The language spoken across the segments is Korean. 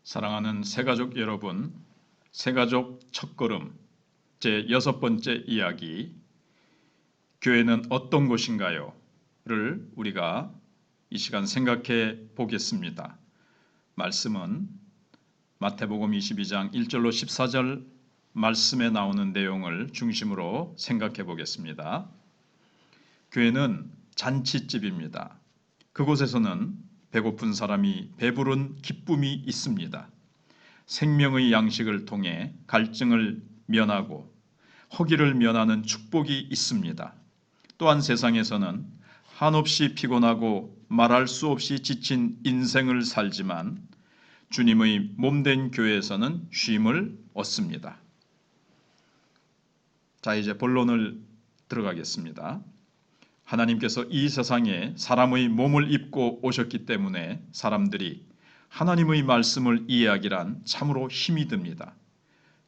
사랑하는 새가족 여러분, 새가족 첫걸음 제 6번째 이야기, 교회는 어떤 곳인가요? 를 우리가 이 시간 생각해 보겠습니다. 말씀은 마태복음 22장 1절로 14절 말씀에 나오는 내용을 중심으로 생각해 보겠습니다. 교회는 잔치집입니다. 그곳에서는 배고픈 사람이 배부른 기쁨이 있습니다. 생명의 양식을 통해 갈증을 면하고 허기를 면하는 축복이 있습니다. 또한 세상에서는 한없이 피곤하고 말할 수 없이 지친 인생을 살지만 주님의 몸된 교회에서는 쉼을 얻습니다. 자, 이제 본론을 들어가겠습니다. 하나님께서 이 세상에 사람의 몸을 입고 오셨기 때문에 사람들이 하나님의 말씀을 이해하기란 참으로 힘이 듭니다.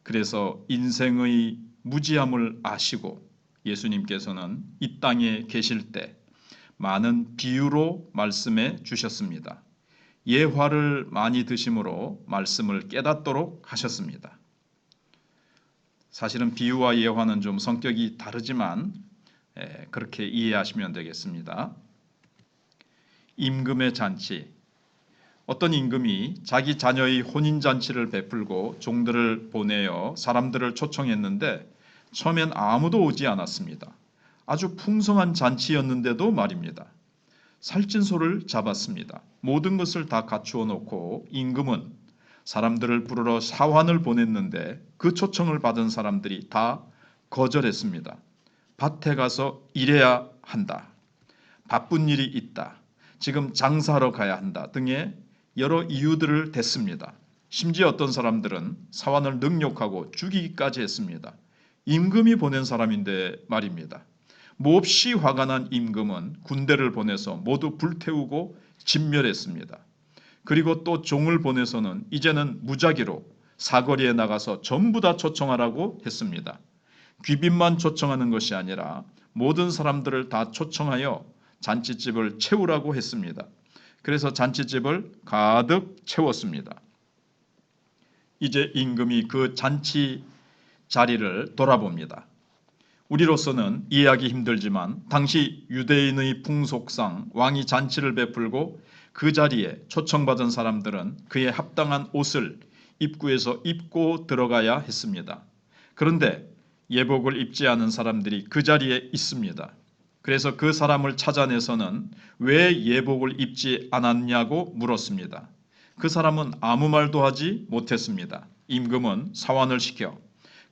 그래서 인생의 무지함을 아시고 예수님께서는 이 땅에 계실 때 많은 비유로 말씀해 주셨습니다. 예화를 많이 드심으로 말씀을 깨닫도록 하셨습니다. 사실은 비유와 예화는 좀 성격이 다르지만 그렇게 이해하시면 되겠습니다. 임금의 잔치. 어떤 임금이 자기 자녀의 혼인잔치를 베풀고 종들을 보내어 사람들을 초청했는데 처음엔 아무도 오지 않았습니다. 아주 풍성한 잔치였는데도 말입니다. 살찐소를 잡았습니다. 모든 것을 다 갖추어 놓고 임금은 사람들을 부르러 사환을 보냈는데 그 초청을 받은 사람들이 다 거절했습니다. 밭에 가서 일해야 한다. 바쁜 일이 있다. 지금 장사하러 가야 한다. 등의 여러 이유들을 댔습니다. 심지어 어떤 사람들은 사환을 능욕하고 죽이기까지 했습니다. 임금이 보낸 사람인데 말입니다. 몹시 화가 난 임금은 군대를 보내서 모두 불태우고 진멸했습니다. 그리고 또 종을 보내서는 이제는 무작위로 사거리에 나가서 전부 다 초청하라고 했습니다. 귀빈만 초청하는 것이 아니라 모든 사람들을 다 초청하여 잔치집을 채우라고 했습니다. 그래서 잔치집을 가득 채웠습니다. 이제 임금이 그 잔치 자리를 돌아봅니다. 우리로서는 이해하기 힘들지만 당시 유대인의 풍속상 왕이 잔치를 베풀고 그 자리에 초청받은 사람들은 그에 합당한 옷을 입구에서 입고 들어가야 했습니다. 그런데 예복을 입지 않은 사람들이 그 자리에 있습니다. 그래서 그 사람을 찾아내서는 왜 예복을 입지 않았냐고 물었습니다. 그 사람은 아무 말도 하지 못했습니다. 임금은 사환을 시켜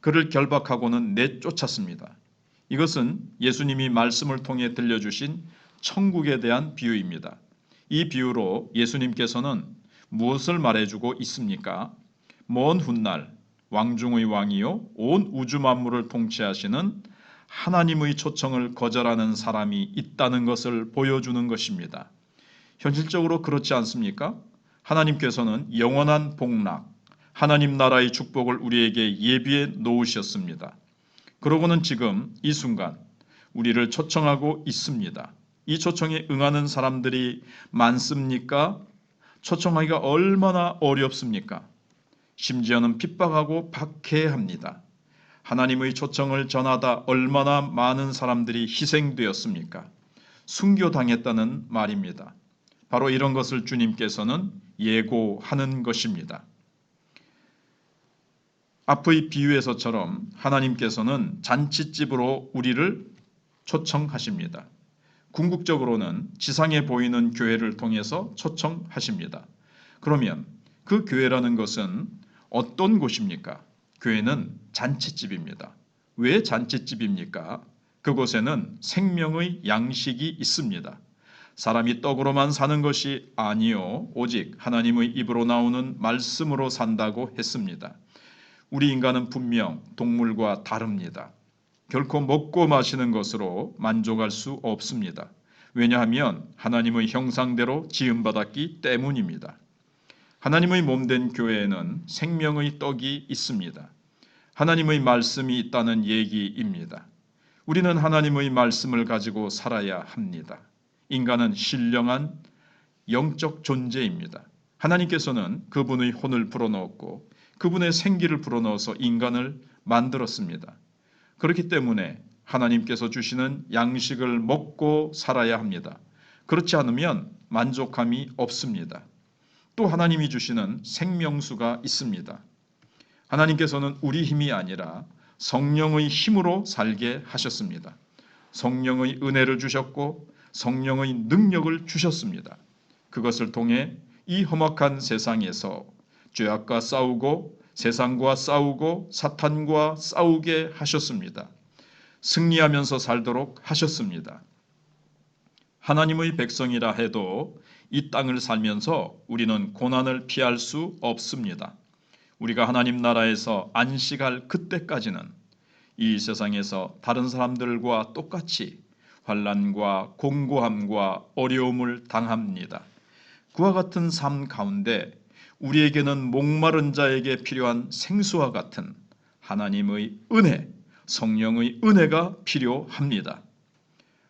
그를 결박하고는 내쫓았습니다. 이것은 예수님이 말씀을 통해 들려주신 천국에 대한 비유입니다. 이 비유로 예수님께서는 무엇을 말해주고 있습니까? 먼 훗날 왕중의 왕이요 온 우주 만물을 통치하시는 하나님의 초청을 거절하는 사람이 있다는 것을 보여주는 것입니다. 현실적으로 그렇지 않습니까? 하나님께서는 영원한 복락, 하나님 나라의 축복을 우리에게 예비해 놓으셨습니다. 그러고는 지금 이 순간 우리를 초청하고 있습니다. 이 초청에 응하는 사람들이 많습니까? 초청하기가 얼마나 어렵습니까? 심지어는 핍박하고 박해합니다. 하나님의 초청을 전하다 얼마나 많은 사람들이 희생되었습니까? 순교당했다는 말입니다. 바로 이런 것을 주님께서는 예고하는 것입니다. 앞의 비유에서처럼 하나님께서는 잔치집으로 우리를 초청하십니다. 궁극적으로는 지상에 보이는 교회를 통해서 초청하십니다. 그러면 그 교회라는 것은 어떤 곳입니까? 교회는 잔치집입니다. 왜 잔치집입니까? 그곳에는 생명의 양식이 있습니다. 사람이 떡으로만 사는 것이 아니요 오직 하나님의 입으로 나오는 말씀으로 산다고 했습니다. 우리 인간은 분명 동물과 다릅니다. 결코 먹고 마시는 것으로 만족할 수 없습니다. 왜냐하면 하나님의 형상대로 지음받았기 때문입니다. 하나님의 몸된 교회에는 생명의 떡이 있습니다. 하나님의 말씀이 있다는 얘기입니다. 우리는 하나님의 말씀을 가지고 살아야 합니다. 인간은 신령한 영적 존재입니다. 하나님께서는 그분의 혼을 불어넣었고 그분의 생기를 불어넣어서 인간을 만들었습니다. 그렇기 때문에 하나님께서 주시는 양식을 먹고 살아야 합니다. 그렇지 않으면 만족함이 없습니다. 또 하나님이 주시는 생명수가 있습니다. 하나님께서는 우리 힘이 아니라 성령의 힘으로 살게 하셨습니다. 성령의 은혜를 주셨고 성령의 능력을 주셨습니다. 그것을 통해 이 험악한 세상에서 죄악과 싸우고 세상과 싸우고 사탄과 싸우게 하셨습니다. 승리하면서 살도록 하셨습니다. 하나님의 백성이라 해도 이 땅을 살면서 우리는 고난을 피할 수 없습니다. 우리가 하나님 나라에서 안식할 그때까지는 이 세상에서 다른 사람들과 똑같이 환난과 공고함과 어려움을 당합니다. 그와 같은 삶 가운데 우리에게는 목마른 자에게 필요한 생수와 같은 하나님의 은혜, 성령의 은혜가 필요합니다.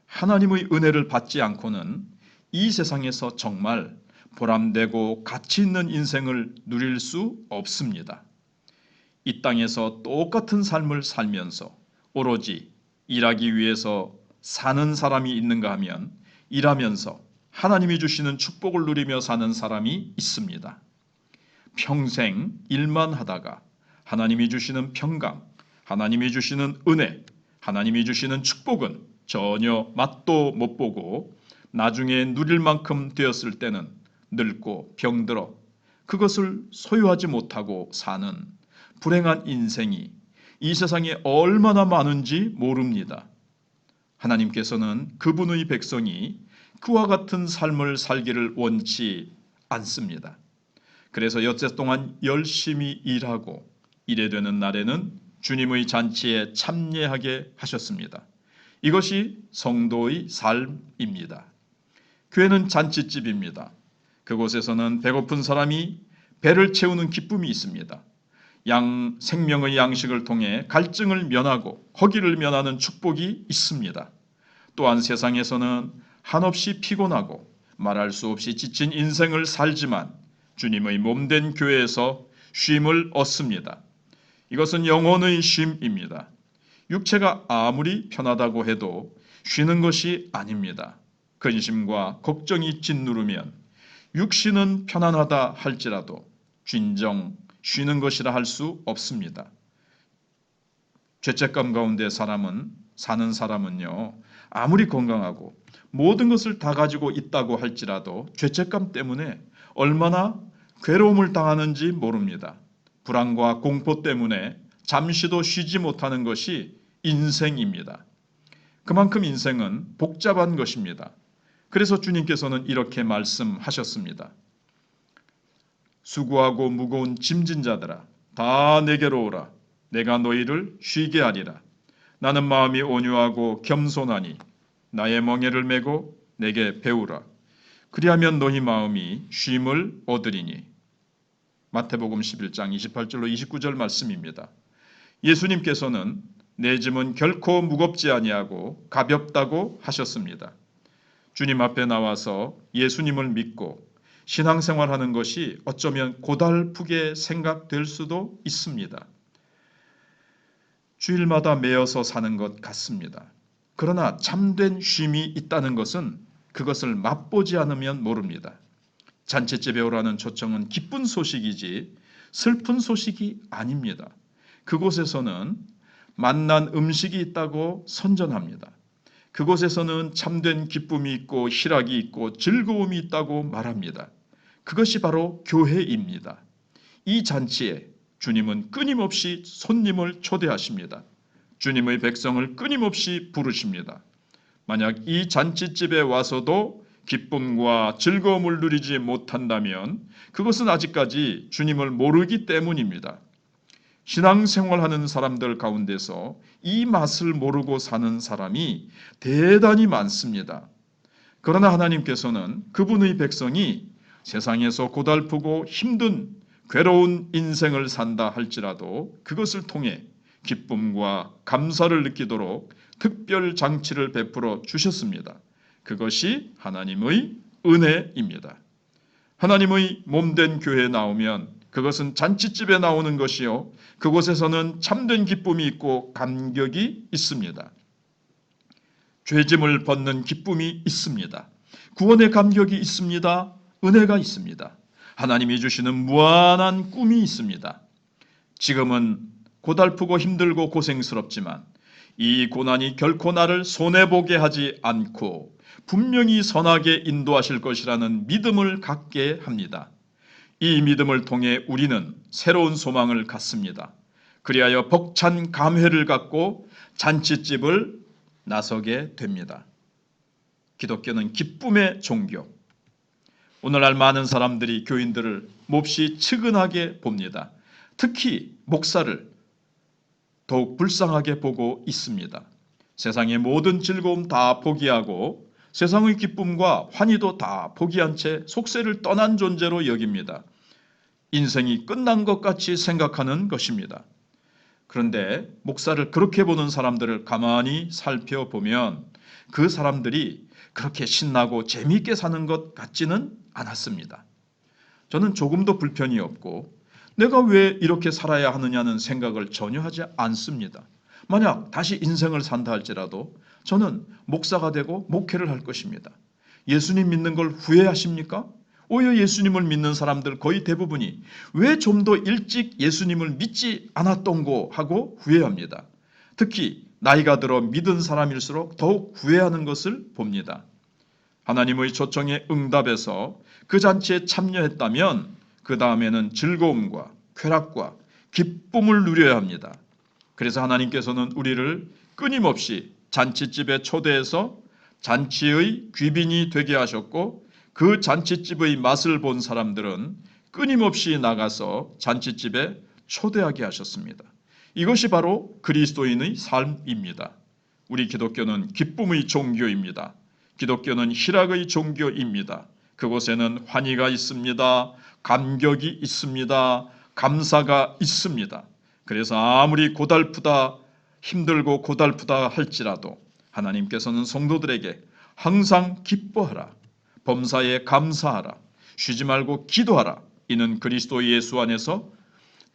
하나님의 은혜를 받지 않고는 이 세상에서 정말 보람되고 가치 있는 인생을 누릴 수 없습니다. 이 땅에서 똑같은 삶을 살면서 오로지 일하기 위해서 사는 사람이 있는가 하면 일하면서 하나님이 주시는 축복을 누리며 사는 사람이 있습니다. 평생 일만 하다가 하나님이 주시는 평강, 하나님이 주시는 은혜, 하나님이 주시는 축복은 전혀 맛도 못 보고 나중에 누릴 만큼 되었을 때는 늙고 병들어 그것을 소유하지 못하고 사는 불행한 인생이 이 세상에 얼마나 많은지 모릅니다. 하나님께서는 그분의 백성이 그와 같은 삶을 살기를 원치 않습니다. 그래서 엿새 동안 열심히 일하고 이래 되는 날에는 주님의 잔치에 참여하게 하셨습니다. 이것이 성도의 삶입니다. 교회는 잔치집입니다. 그곳에서는 배고픈 사람이 배를 채우는 기쁨이 있습니다. 생명의 양식을 통해 갈증을 면하고 허기를 면하는 축복이 있습니다. 또한 세상에서는 한없이 피곤하고 말할 수 없이 지친 인생을 살지만 주님의 몸된 교회에서 쉼을 얻습니다. 이것은 영혼의 쉼입니다. 육체가 아무리 편하다고 해도 쉬는 것이 아닙니다. 근심과 걱정이 짓누르면 육신은 편안하다 할지라도 진정 쉬는 것이라 할 수 없습니다. 죄책감 가운데 사는 사람은요, 아무리 건강하고 모든 것을 다 가지고 있다고 할지라도 죄책감 때문에 얼마나 괴로움을 당하는지 모릅니다. 불안과 공포 때문에 잠시도 쉬지 못하는 것이 인생입니다. 그만큼 인생은 복잡한 것입니다. 그래서 주님께서는 이렇게 말씀하셨습니다. 수고하고 무거운 짐진 자들아 다 내게로 오라. 내가 너희를 쉬게 하리라. 나는 마음이 온유하고 겸손하니 나의 멍에를 메고 내게 배우라. 그리하면 너희 마음이 쉼을 얻으리니. 마태복음 11장 28절로 29절 말씀입니다. 예수님께서는 내 짐은 결코 무겁지 아니하고 가볍다고 하셨습니다. 주님 앞에 나와서 예수님을 믿고 신앙생활하는 것이 어쩌면 고달프게 생각될 수도 있습니다. 주일마다 매여서 사는 것 같습니다. 그러나 참된 쉼이 있다는 것은 그것을 맛보지 않으면 모릅니다. 잔치집에 오라는 초청은 기쁜 소식이지 슬픈 소식이 아닙니다. 그곳에서는 맛난 음식이 있다고 선전합니다. 그곳에서는 참된 기쁨이 있고 희락이 있고 즐거움이 있다고 말합니다. 그것이 바로 교회입니다. 이 잔치에 주님은 끊임없이 손님을 초대하십니다. 주님의 백성을 끊임없이 부르십니다. 만약 이 잔치집에 와서도 기쁨과 즐거움을 누리지 못한다면 그것은 아직까지 주님을 모르기 때문입니다. 신앙생활하는 사람들 가운데서 이 맛을 모르고 사는 사람이 대단히 많습니다. 그러나 하나님께서는 그분의 백성이 세상에서 고달프고 힘든 괴로운 인생을 산다 할지라도 그것을 통해 기쁨과 감사를 느끼도록 특별 장치를 베풀어 주셨습니다. 그것이 하나님의 은혜입니다. 하나님의 몸된 교회에 나오면 그것은 잔치집에 나오는 것이요, 그곳에서는 참된 기쁨이 있고 감격이 있습니다. 죄짐을 벗는 기쁨이 있습니다. 구원의 감격이 있습니다. 은혜가 있습니다. 하나님이 주시는 무한한 꿈이 있습니다. 지금은 고달프고 힘들고 고생스럽지만 이 고난이 결코 나를 손해보게 하지 않고 분명히 선하게 인도하실 것이라는 믿음을 갖게 합니다. 이 믿음을 통해 우리는 새로운 소망을 갖습니다. 그리하여 벅찬 감회를 갖고 잔치집을 나서게 됩니다. 기독교는 기쁨의 종교. 오늘날 많은 사람들이 교인들을 몹시 측은하게 봅니다. 특히 목사를 더욱 불쌍하게 보고 있습니다. 세상의 모든 즐거움 다 포기하고 세상의 기쁨과 환희도 다 포기한 채 속세를 떠난 존재로 여깁니다. 인생이 끝난 것 같이 생각하는 것입니다. 그런데 목사를 그렇게 보는 사람들을 가만히 살펴보면 그 사람들이 그렇게 신나고 재미있게 사는 것 같지는 않았습니다. 저는 조금도 불편이 없고 내가 왜 이렇게 살아야 하느냐는 생각을 전혀 하지 않습니다. 만약 다시 인생을 산다 할지라도 저는 목사가 되고 목회를 할 것입니다. 예수님 믿는 걸 후회하십니까? 오히려 예수님을 믿는 사람들 거의 대부분이 왜 좀 더 일찍 예수님을 믿지 않았던고 하고 후회합니다. 특히 나이가 들어 믿은 사람일수록 더욱 후회하는 것을 봅니다. 하나님의 초청에 응답해서 그 잔치에 참여했다면 그 다음에는 즐거움과 쾌락과 기쁨을 누려야 합니다. 그래서 하나님께서는 우리를 끊임없이 잔치집에 초대해서 잔치의 귀빈이 되게 하셨고 그 잔치집의 맛을 본 사람들은 끊임없이 나가서 잔치집에 초대하게 하셨습니다. 이것이 바로 그리스도인의 삶입니다. 우리 기독교는 기쁨의 종교입니다. 기독교는 희락의 종교입니다. 그곳에는 환희가 있습니다. 감격이 있습니다. 감사가 있습니다. 그래서 아무리 고달프다, 힘들고 고달프다 할지라도 하나님께서는 성도들에게 항상 기뻐하라, 범사에 감사하라, 쉬지 말고 기도하라. 이는 그리스도 예수 안에서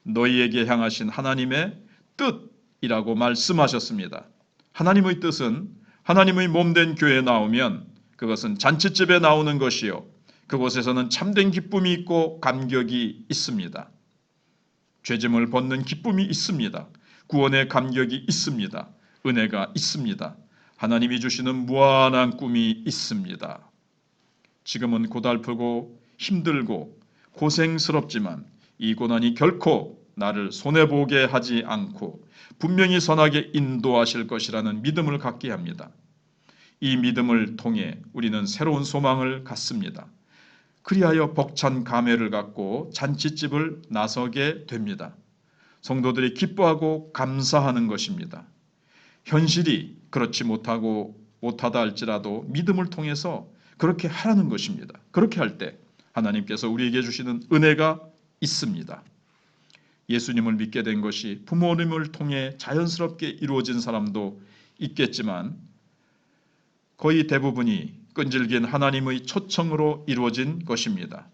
너희에게 향하신 하나님의 뜻이라고 말씀하셨습니다. 하나님의 뜻은 하나님의 몸된 교회에 나오면 그것은 잔치집에 나오는 것이요, 그곳에서는 참된 기쁨이 있고 감격이 있습니다. 죄짐을 벗는 기쁨이 있습니다. 구원의 감격이 있습니다. 은혜가 있습니다. 하나님이 주시는 무한한 꿈이 있습니다. 지금은 고달프고 힘들고 고생스럽지만 이 고난이 결코 나를 손해보게 하지 않고 분명히 선하게 인도하실 것이라는 믿음을 갖게 합니다. 이 믿음을 통해 우리는 새로운 소망을 갖습니다. 그리하여 벅찬 감회를 갖고 잔치집을 나서게 됩니다. 성도들이 기뻐하고 감사하는 것입니다. 현실이 그렇지 못하다 할지라도 믿음을 통해서 그렇게 하라는 것입니다. 그렇게 할 때 하나님께서 우리에게 주시는 은혜가 있습니다. 예수님을 믿게 된 것이 부모님을 통해 자연스럽게 이루어진 사람도 있겠지만 거의 대부분이 끈질긴 하나님의 초청으로 이루어진 것입니다.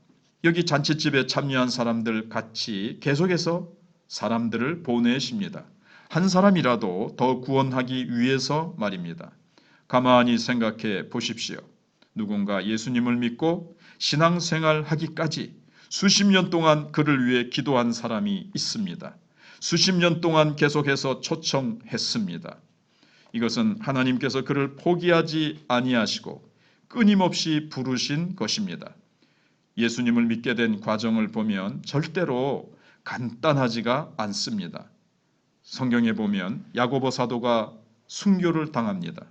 여기 잔치집에 참여한 사람들 같이 계속해서 사람들을 보내십니다. 한 사람이라도 더 구원하기 위해서 말입니다. 가만히 생각해 보십시오. 누군가 예수님을 믿고 신앙생활 하기까지 수십 년 동안 그를 위해 기도한 사람이 있습니다. 수십 년 동안 계속해서 초청했습니다. 이것은 하나님께서 그를 포기하지 아니하시고 끊임없이 부르신 것입니다. 예수님을 믿게 된 과정을 보면 절대로 간단하지가 않습니다. 성경에 보면 야고보 사도가 순교를 당합니다.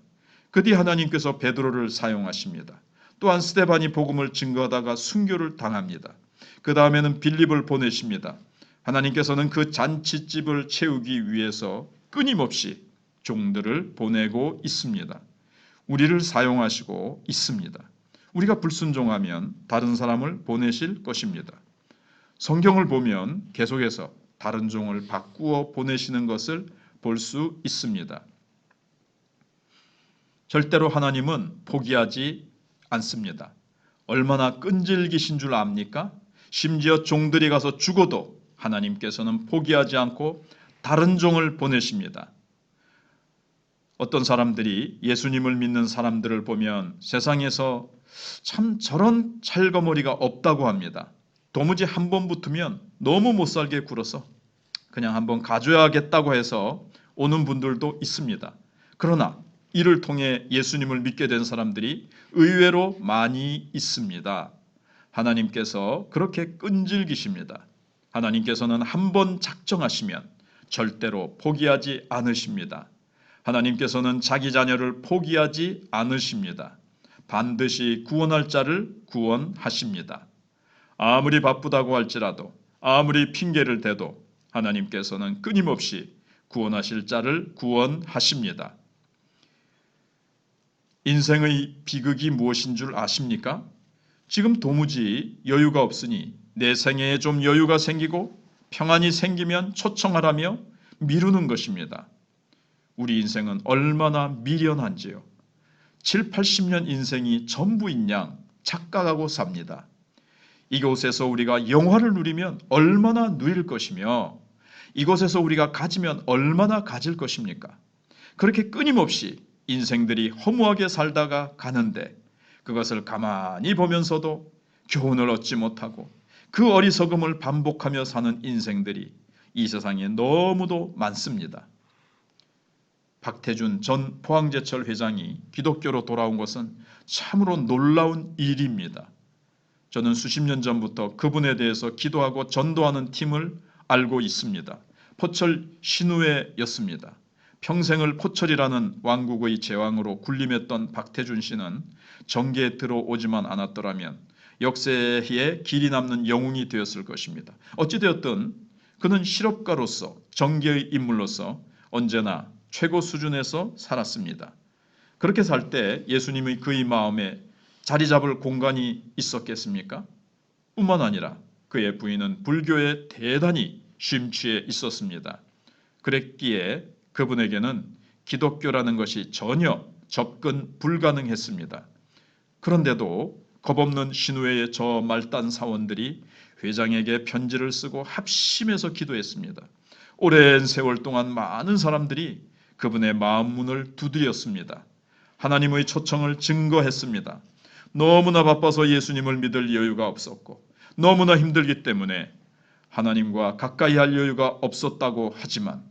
그 뒤 하나님께서 베드로를 사용하십니다. 또한 스데반이 복음을 증거하다가 순교를 당합니다. 그 다음에는 빌립을 보내십니다. 하나님께서는 그 잔치집을 채우기 위해서 끊임없이 종들을 보내고 있습니다. 우리를 사용하시고 있습니다. 우리가 불순종하면 다른 사람을 보내실 것입니다. 성경을 보면 계속해서 다른 종을 바꾸어 보내시는 것을 볼 수 있습니다. 절대로 하나님은 포기하지 않습니다. 얼마나 끈질기신 줄 압니까? 심지어 종들이 가서 죽어도 하나님께서는 포기하지 않고 다른 종을 보내십니다. 어떤 사람들이 예수님을 믿는 사람들을 보면 세상에서 참 저런 찰거머리가 없다고 합니다. 도무지 한 번 붙으면 너무 못 살게 굴어서 그냥 한번 가줘야겠다고 해서 오는 분들도 있습니다. 그러나 이를 통해 예수님을 믿게 된 사람들이 의외로 많이 있습니다. 하나님께서 그렇게 끈질기십니다. 하나님께서는 한 번 작정하시면 절대로 포기하지 않으십니다. 하나님께서는 자기 자녀를 포기하지 않으십니다. 반드시 구원할 자를 구원하십니다. 아무리 바쁘다고 할지라도, 아무리 핑계를 대도 하나님께서는 끊임없이 구원하실 자를 구원하십니다. 인생의 비극이 무엇인 줄 아십니까? 지금 도무지 여유가 없으니 내 생애에 좀 여유가 생기고 평안이 생기면 초청하라며 미루는 것입니다. 우리 인생은 얼마나 미련한지요. 7, 80년 인생이 전부인 양 착각하고 삽니다. 이곳에서 우리가 영화를 누리면 얼마나 누릴 것이며 이곳에서 우리가 가지면 얼마나 가질 것입니까? 그렇게 끊임없이 인생들이 허무하게 살다가 가는데 그것을 가만히 보면서도 교훈을 얻지 못하고 그 어리석음을 반복하며 사는 인생들이 이 세상에 너무도 많습니다. 박태준 전 포항제철 회장이 기독교로 돌아온 것은 참으로 놀라운 일입니다. 저는 수십 년 전부터 그분에 대해서 기도하고 전도하는 팀을 알고 있습니다. 포철 신우회였습니다. 평생을 포철이라는 왕국의 제왕으로 군림했던 박태준 씨는 정계에 들어오지만 않았더라면 역사에 길이 남는 영웅이 되었을 것입니다. 어찌되었든 그는 실업가로서 정계의 인물로서 언제나 최고 수준에서 살았습니다. 그렇게 살 때 예수님의 그의 마음에 자리 잡을 공간이 있었겠습니까? 뿐만 아니라 그의 부인은 불교에 대단히 심취해 있었습니다. 그랬기에 그분에게는 기독교라는 것이 전혀 접근 불가능했습니다. 그런데도 겁없는 신우회의 저 말단 사원들이 회장에게 편지를 쓰고 합심해서 기도했습니다. 오랜 세월 동안 많은 사람들이 그분의 마음 문을 두드렸습니다. 하나님의 초청을 증거했습니다. 너무나 바빠서 예수님을 믿을 여유가 없었고 너무나 힘들기 때문에 하나님과 가까이 할 여유가 없었다고 하지만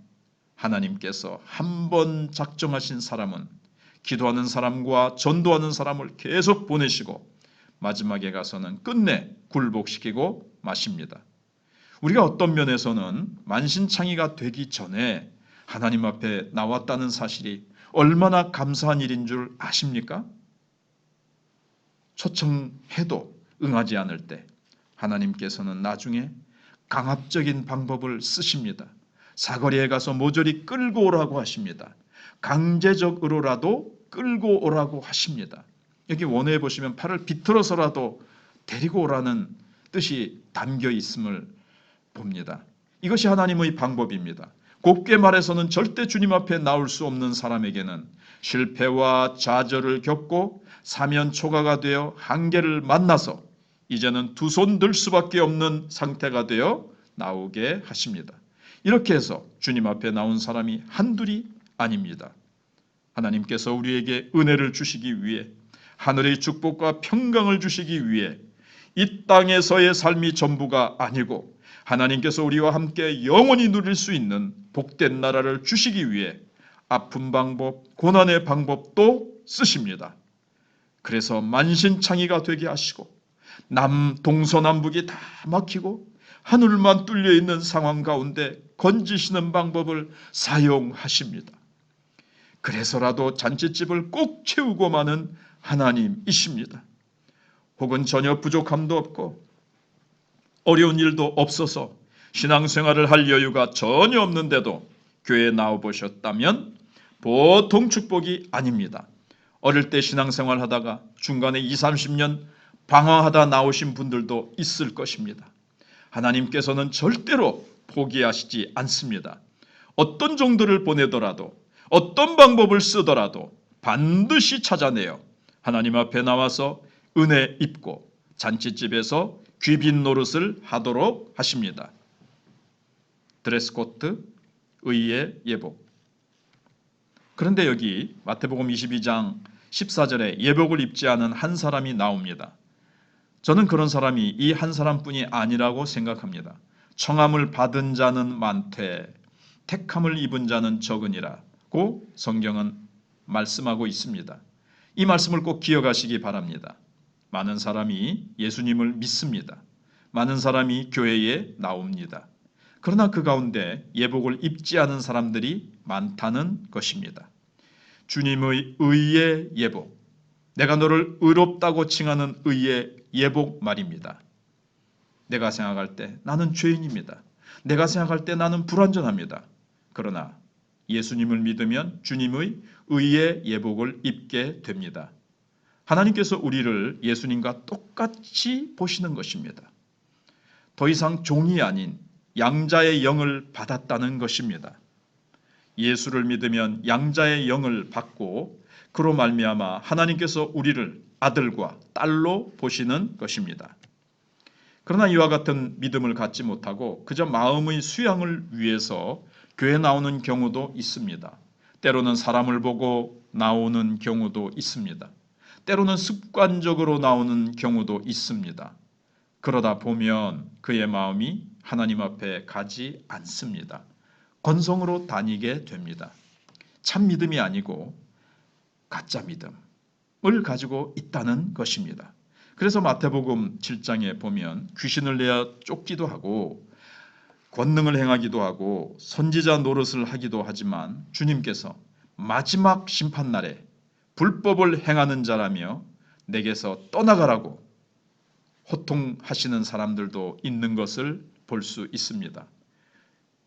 하나님께서 한 번 작정하신 사람은 기도하는 사람과 전도하는 사람을 계속 보내시고 마지막에 가서는 끝내 굴복시키고 마십니다. 우리가 어떤 면에서는 만신창이가 되기 전에 하나님 앞에 나왔다는 사실이 얼마나 감사한 일인 줄 아십니까? 초청해도 응하지 않을 때 하나님께서는 나중에 강압적인 방법을 쓰십니다. 사거리에 가서 모조리 끌고 오라고 하십니다. 강제적으로라도 끌고 오라고 하십니다. 여기 원어에 보시면 팔을 비틀어서라도 데리고 오라는 뜻이 담겨 있음을 봅니다. 이것이 하나님의 방법입니다. 곱게 말해서는 절대 주님 앞에 나올 수 없는 사람에게는 실패와 좌절을 겪고 사면 초가가 되어 한계를 만나서 이제는 두 손 들 수밖에 없는 상태가 되어 나오게 하십니다. 이렇게 해서 주님 앞에 나온 사람이 한둘이 아닙니다. 하나님께서 우리에게 은혜를 주시기 위해 하늘의 축복과 평강을 주시기 위해 이 땅에서의 삶이 전부가 아니고 하나님께서 우리와 함께 영원히 누릴 수 있는 복된 나라를 주시기 위해 아픈 방법, 고난의 방법도 쓰십니다. 그래서 만신창이가 되게 하시고 동서남북이 다 막히고 하늘만 뚫려 있는 상황 가운데 건지시는 방법을 사용하십니다. 그래서라도 잔치집을 꼭 채우고 마는 하나님이십니다. 혹은 전혀 부족함도 없고 어려운 일도 없어서 신앙생활을 할 여유가 전혀 없는데도 교회에 나와보셨다면 보통 축복이 아닙니다. 어릴 때 신앙생활 하다가 중간에 20, 30년 방황하다 나오신 분들도 있을 것입니다. 하나님께서는 절대로 포기하시지 않습니다. 어떤 종들을 보내더라도 어떤 방법을 쓰더라도 반드시 찾아내어 하나님 앞에 나와서 은혜 입고 잔치집에서 귀빈 노릇을 하도록 하십니다. 드레스 코트, 의의 예복. 그런데 여기 마태복음 22장 14절에 예복을 입지 않은 한 사람이 나옵니다. 저는 그런 사람이 이 한 사람뿐이 아니라고 생각합니다. 청함을 받은 자는 많되 택함을 입은 자는 적으니라고 성경은 말씀하고 있습니다. 이 말씀을 꼭 기억하시기 바랍니다. 많은 사람이 예수님을 믿습니다. 많은 사람이 교회에 나옵니다. 그러나 그 가운데 예복을 입지 않은 사람들이 많다는 것입니다. 주님의 의의 예복, 내가 너를 의롭다고 칭하는 의의 예복 말입니다. 내가 생각할 때 나는 죄인입니다. 내가 생각할 때 나는 불완전합니다. 그러나 예수님을 믿으면 주님의 의의 예복을 입게 됩니다. 하나님께서 우리를 예수님과 똑같이 보시는 것입니다. 더 이상 종이 아닌 양자의 영을 받았다는 것입니다. 예수를 믿으면 양자의 영을 받고 그로 말미암아 하나님께서 우리를 아들과 딸로 보시는 것입니다. 그러나 이와 같은 믿음을 갖지 못하고 그저 마음의 수양을 위해서 교회 나오는 경우도 있습니다. 때로는 사람을 보고 나오는 경우도 있습니다. 때로는 습관적으로 나오는 경우도 있습니다. 그러다 보면 그의 마음이 하나님 앞에 가지 않습니다. 건성으로 다니게 됩니다. 참 믿음이 아니고 가짜 믿음을 가지고 있다는 것입니다. 그래서 마태복음 7장에 보면 귀신을 내어 쫓기도 하고 권능을 행하기도 하고 선지자 노릇을 하기도 하지만 주님께서 마지막 심판날에 불법을 행하는 자라며 내게서 떠나가라고 호통하시는 사람들도 있는 것을 볼 수 있습니다.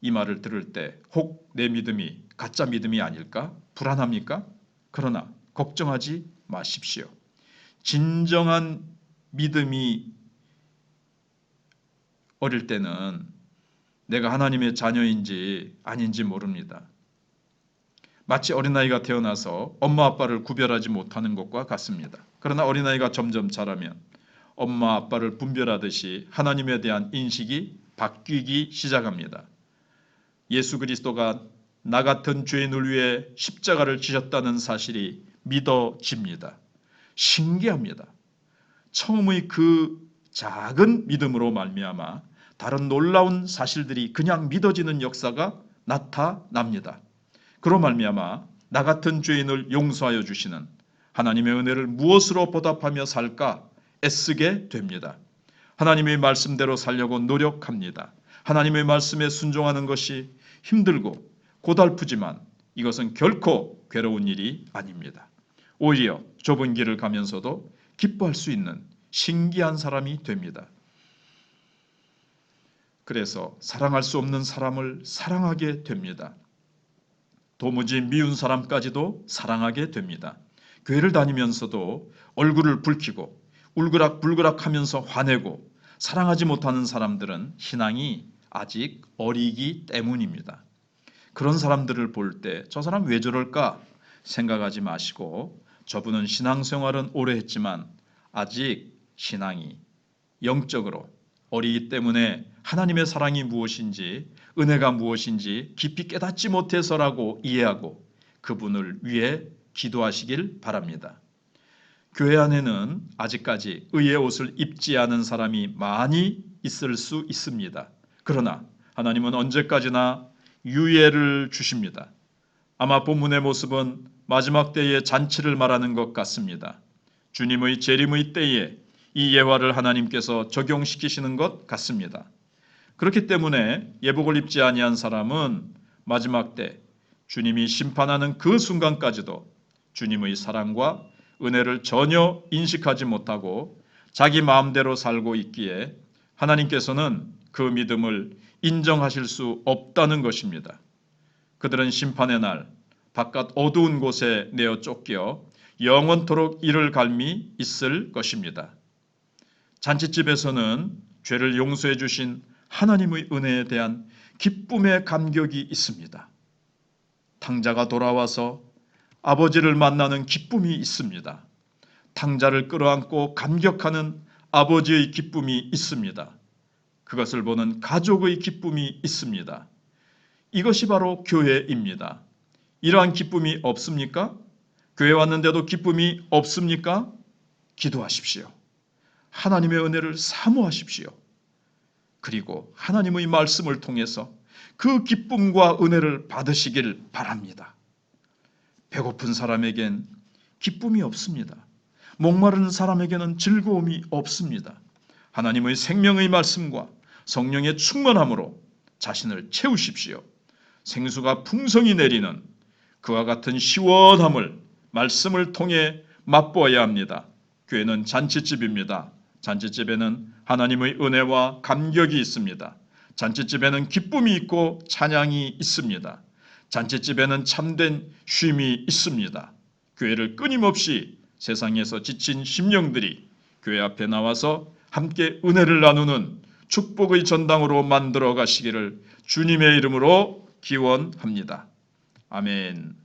이 말을 들을 때 혹 내 믿음이 가짜 믿음이 아닐까? 불안합니까? 그러나 걱정하지 마십시오. 진정한 믿음이 어릴 때는 내가 하나님의 자녀인지 아닌지 모릅니다. 마치 어린아이가 태어나서 엄마 아빠를 구별하지 못하는 것과 같습니다. 그러나 어린아이가 점점 자라면 엄마 아빠를 분별하듯이 하나님에 대한 인식이 바뀌기 시작합니다. 예수 그리스도가 나 같은 죄인을 위해 십자가를 지셨다는 사실이 믿어집니다. 신기합니다. 처음의 그 작은 믿음으로 말미암아 다른 놀라운 사실들이 그냥 믿어지는 역사가 나타납니다. 그로 말미암아 나 같은 죄인을 용서하여 주시는 하나님의 은혜를 무엇으로 보답하며 살까 애쓰게 됩니다. 하나님의 말씀대로 살려고 노력합니다. 하나님의 말씀에 순종하는 것이 힘들고 고달프지만 이것은 결코 괴로운 일이 아닙니다. 오히려 좁은 길을 가면서도 기뻐할 수 있는 신기한 사람이 됩니다. 그래서 사랑할 수 없는 사람을 사랑하게 됩니다. 도무지 미운 사람까지도 사랑하게 됩니다. 교회를 다니면서도 얼굴을 붉히고 울그락불그락 하면서 화내고 사랑하지 못하는 사람들은 신앙이 아직 어리기 때문입니다. 그런 사람들을 볼 때 저 사람 왜 저럴까 생각하지 마시고 저분은 신앙생활은 오래 했지만 아직 신앙이 영적으로 어리기 때문에 하나님의 사랑이 무엇인지 은혜가 무엇인지 깊이 깨닫지 못해서라고 이해하고 그분을 위해 기도하시길 바랍니다. 교회 안에는 아직까지 의의 옷을 입지 않은 사람이 많이 있을 수 있습니다. 그러나 하나님은 언제까지나 유예를 주십니다. 아마 본문의 모습은 마지막 때의 잔치를 말하는 것 같습니다. 주님의 재림의 때에 이 예화를 하나님께서 적용시키시는 것 같습니다. 그렇기 때문에 예복을 입지 아니한 사람은 마지막 때 주님이 심판하는 그 순간까지도 주님의 사랑과 은혜를 전혀 인식하지 못하고 자기 마음대로 살고 있기에 하나님께서는 그 믿음을 인정하실 수 없다는 것입니다. 그들은 심판의 날 바깥 어두운 곳에 내어 쫓겨 영원토록 이를 갈미 있을 것입니다. 잔치집에서는 죄를 용서해 주신 하나님의 은혜에 대한 기쁨의 감격이 있습니다. 탕자가 돌아와서 아버지를 만나는 기쁨이 있습니다. 탕자를 끌어안고 감격하는 아버지의 기쁨이 있습니다. 그것을 보는 가족의 기쁨이 있습니다. 이것이 바로 교회입니다. 이러한 기쁨이 없습니까? 교회 왔는데도 기쁨이 없습니까? 기도하십시오. 하나님의 은혜를 사모하십시오. 그리고 하나님의 말씀을 통해서 그 기쁨과 은혜를 받으시길 바랍니다. 배고픈 사람에겐 기쁨이 없습니다. 목마른 사람에게는 즐거움이 없습니다. 하나님의 생명의 말씀과 성령의 충만함으로 자신을 채우십시오. 생수가 풍성히 내리는 그와 같은 시원함을 말씀을 통해 맛보아야 합니다. 교회는 잔치집입니다. 잔치집에는 하나님의 은혜와 감격이 있습니다. 잔치집에는 기쁨이 있고 찬양이 있습니다. 잔치집에는 참된 쉼이 있습니다. 교회를 끊임없이 세상에서 지친 심령들이 교회 앞에 나와서 함께 은혜를 나누는 축복의 전당으로 만들어 가시기를 주님의 이름으로 기원합니다. 아멘.